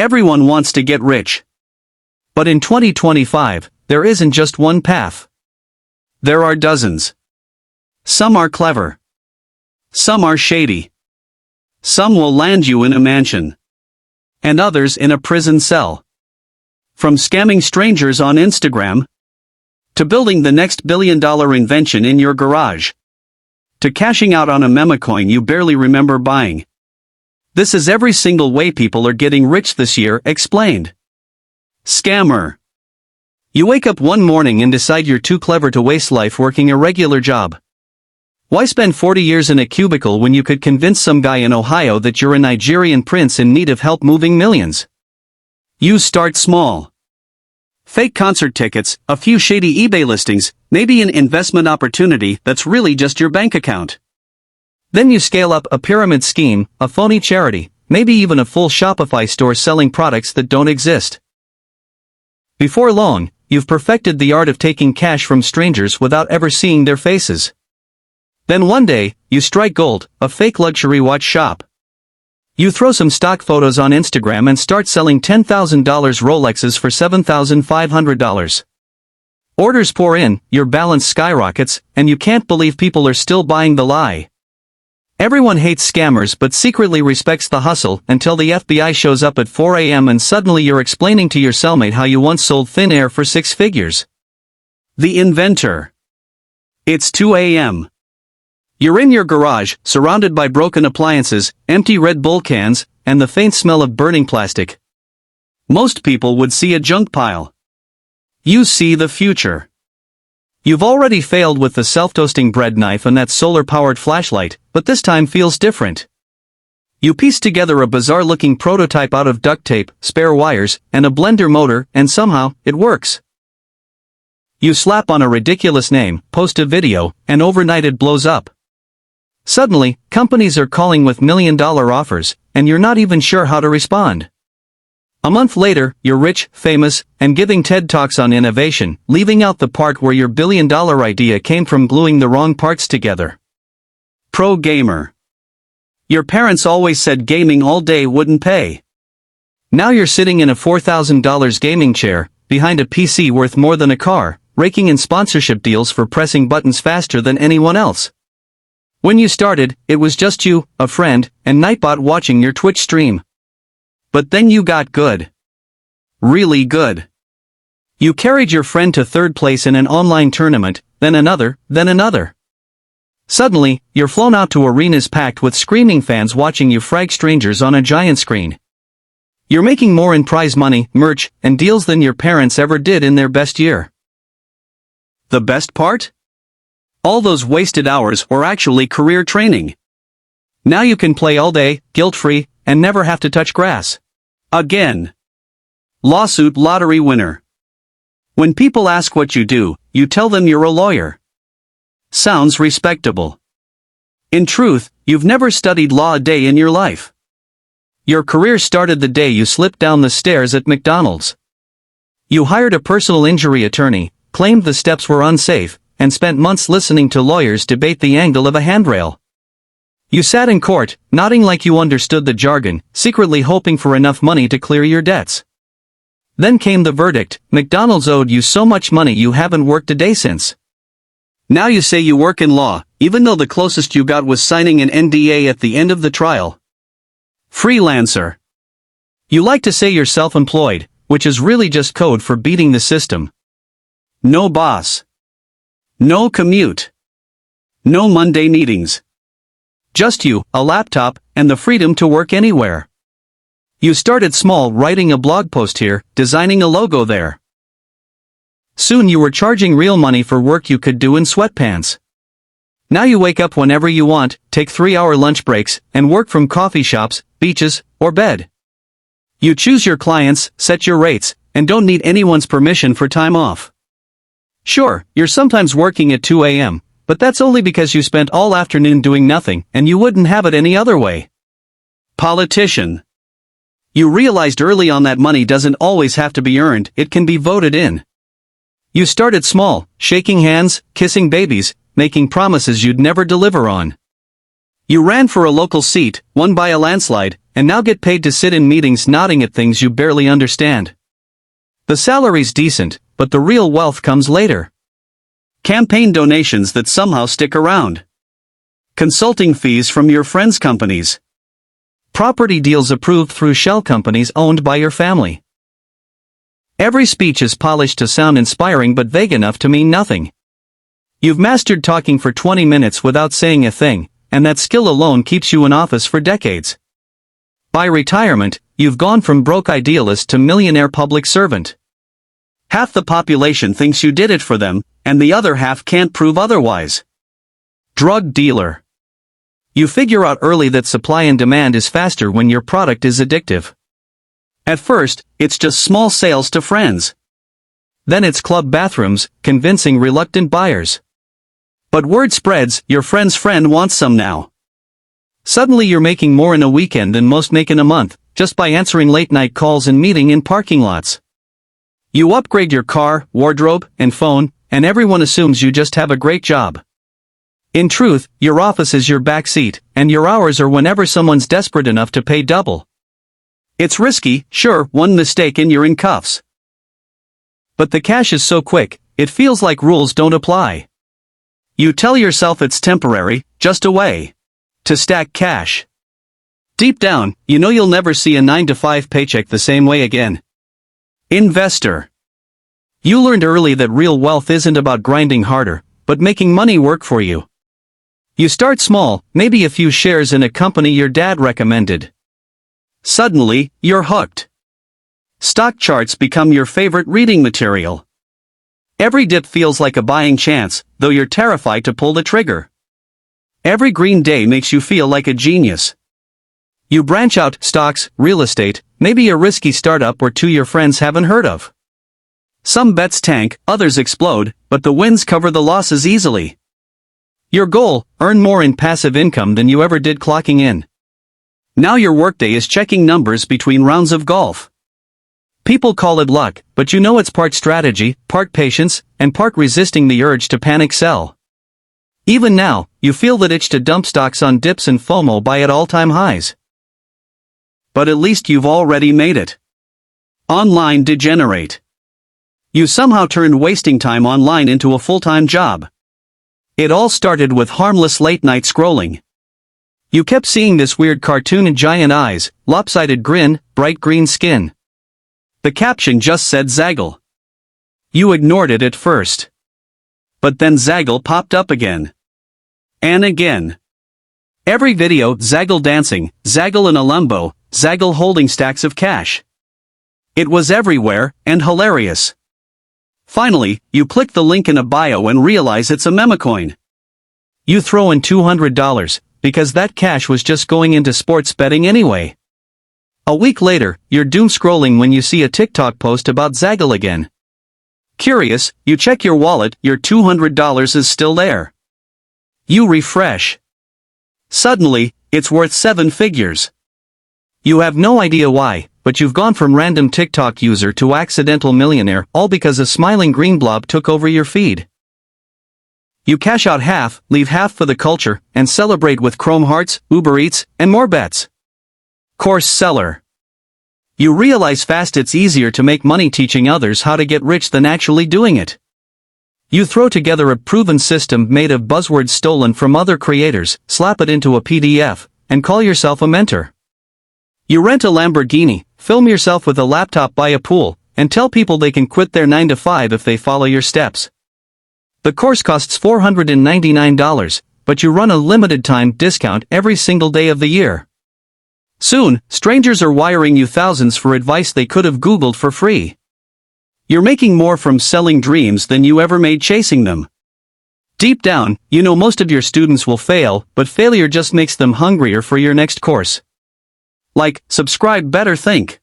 Everyone wants to get rich. But in 2025, there isn't just one path. There are dozens. Some are clever. Some are shady. Some will land you in a mansion. And others in a prison cell. From scamming strangers on Instagram, to building the next billion-dollar invention in your garage, to cashing out on a memecoin you barely remember buying. This is every single way people are getting rich this year explained. Scammer. You wake up one morning and decide you're too clever to waste life working a regular job. Why spend 40 years in a cubicle when you could convince some guy in Ohio that you're a Nigerian prince in need of help moving millions? You start small. Fake concert tickets, a few shady eBay listings, maybe an investment opportunity that's really just your bank account. Then you scale up a pyramid scheme, a phony charity, maybe even a full Shopify store selling products that don't exist. Before long, you've perfected the art of taking cash from strangers without ever seeing their faces. Then one day, you strike gold, a fake luxury watch shop. You throw some stock photos on Instagram and start selling $10,000 Rolexes for $7,500. Orders pour in, your balance skyrockets, and you can't believe people are still buying the lie. Everyone hates scammers but secretly respects the hustle until the FBI shows up at 4 a.m. and suddenly you're explaining to your cellmate how you once sold thin air for 6 figures. The inventor. It's 2 a.m. You're in your garage, surrounded by broken appliances, empty Red Bull cans, and the faint smell of burning plastic. Most people would see a junk pile. You see the future. You've already failed with the self-toasting bread knife and that solar-powered flashlight, but this time feels different. You piece together a bizarre-looking prototype out of duct tape, spare wires, and a blender motor, and somehow, it works. You slap on a ridiculous name, post a video, and overnight it blows up. Suddenly, companies are calling with million-dollar offers, and you're not even sure how to respond. A month later, you're rich, famous, and giving TED Talks on innovation, leaving out the part where your billion-dollar idea came from gluing the wrong parts together. Pro gamer. Your parents always said gaming all day wouldn't pay. Now you're sitting in a $4,000 gaming chair, behind a PC worth more than a car, raking in sponsorship deals for pressing buttons faster than anyone else. When you started, it was just you, a friend, and Nightbot watching your Twitch stream. But then you got good. Really good. You carried your friend to third place in an online tournament, then another, then another. Suddenly, you're flown out to arenas packed with screaming fans watching you frag strangers on a giant screen. You're making more in prize money, merch, and deals than your parents ever did in their best year. The best part? All those wasted hours were actually career training. Now you can play all day, guilt-free, and never have to touch grass. Again. Lawsuit lottery winner. When people ask what you do, you tell them you're a lawyer. Sounds respectable. In truth, you've never studied law a day in your life. Your career started the day you slipped down the stairs at McDonald's. You hired a personal injury attorney, claimed the steps were unsafe, and spent months listening to lawyers debate the angle of a handrail. You sat in court, nodding like you understood the jargon, secretly hoping for enough money to clear your debts. Then came the verdict: McDonald's owed you so much money you haven't worked a day since. Now you say you work in law, even though the closest you got was signing an NDA at the end of the trial. Freelancer. You like to say you're self-employed, which is really just code for beating the system. No boss. No commute. No Monday meetings. Just you, a laptop, and the freedom to work anywhere. You started small, writing a blog post here, designing a logo there. Soon you were charging real money for work you could do in sweatpants. Now you wake up whenever you want, take 3-hour lunch breaks, and work from coffee shops, beaches, or bed. You choose your clients, set your rates, and don't need anyone's permission for time off. Sure, you're sometimes working at 2 a.m., but that's only because you spent all afternoon doing nothing, and you wouldn't have it any other way. Politician. You realized early on that money doesn't always have to be earned, it can be voted in. You started small, shaking hands, kissing babies, making promises you'd never deliver on. You ran for a local seat, won by a landslide, and now get paid to sit in meetings nodding at things you barely understand. The salary's decent, but the real wealth comes later. Campaign donations that somehow stick around. Consulting fees from your friends' companies. Property deals approved through shell companies owned by your family. Every speech is polished to sound inspiring but vague enough to mean nothing. You've mastered talking for 20 minutes without saying a thing, and that skill alone keeps you in office for decades. By retirement, you've gone from broke idealist to millionaire public servant. Half the population thinks you did it for them, and the other half can't prove otherwise. Drug dealer. You figure out early that supply and demand is faster when your product is addictive. At first, it's just small sales to friends. Then it's club bathrooms, convincing reluctant buyers. But word spreads, your friend's friend wants some now. Suddenly you're making more in a weekend than most make in a month, just by answering late-night calls and meeting in parking lots. You upgrade your car, wardrobe, and phone, and everyone assumes you just have a great job. In truth, your office is your back seat, and your hours are whenever someone's desperate enough to pay double. It's risky, sure, one mistake and you're in cuffs. But the cash is so quick, it feels like rules don't apply. You tell yourself it's temporary, just a way to stack cash. Deep down, you know you'll never see a 9-to-5 paycheck the same way again. Investor. You learned early that real wealth isn't about grinding harder, but making money work for you. You start small, maybe a few shares in a company your dad recommended. Suddenly, you're hooked. Stock charts become your favorite reading material. Every dip feels like a buying chance, though you're terrified to pull the trigger. Every green day makes you feel like a genius. You branch out, stocks, real estate, maybe a risky startup or two your friends haven't heard of. Some bets tank, others explode, but the wins cover the losses easily. Your goal, earn more in passive income than you ever did clocking in. Now your workday is checking numbers between rounds of golf. People call it luck, but you know it's part strategy, part patience, and part resisting the urge to panic sell. Even now, you feel that itch to dump stocks on dips and FOMO buy at all-time highs. But at least you've already made it. Online degenerate. You somehow turned wasting time online into a full-time job. It all started with harmless late-night scrolling. You kept seeing this weird cartoon and giant eyes, lopsided grin, bright green skin. The caption just said Zaggle. You ignored it at first. But then Zaggle popped up again. And again. Every video, Zaggle dancing, Zaggle in a limbo, Zaggle holding stacks of cash. It was everywhere, and hilarious. Finally, you click the link in a bio and realize it's a memecoin. You throw in $200, because that cash was just going into sports betting anyway. A week later, you're doom scrolling when you see a TikTok post about Zaggle again. Curious, you check your wallet, your $200 is still there. You refresh. Suddenly, it's worth 7 figures. You have no idea why, but you've gone from random TikTok user to accidental millionaire, all because a smiling green blob took over your feed. You cash out half, leave half for the culture, and celebrate with Chrome Hearts, Uber Eats, and more bets. Course seller. You realize fast it's easier to make money teaching others how to get rich than actually doing it. You throw together a proven system made of buzzwords stolen from other creators, slap it into a PDF, and call yourself a mentor. You rent a Lamborghini, film yourself with a laptop by a pool, and tell people they can quit their 9-to-5 if they follow your steps. The course costs $499, but you run a limited-time discount every single day of the year. Soon, strangers are wiring you thousands for advice they could have Googled for free. You're making more from selling dreams than you ever made chasing them. Deep down, you know most of your students will fail, but failure just makes them hungrier for your next course. Like, subscribe, better think.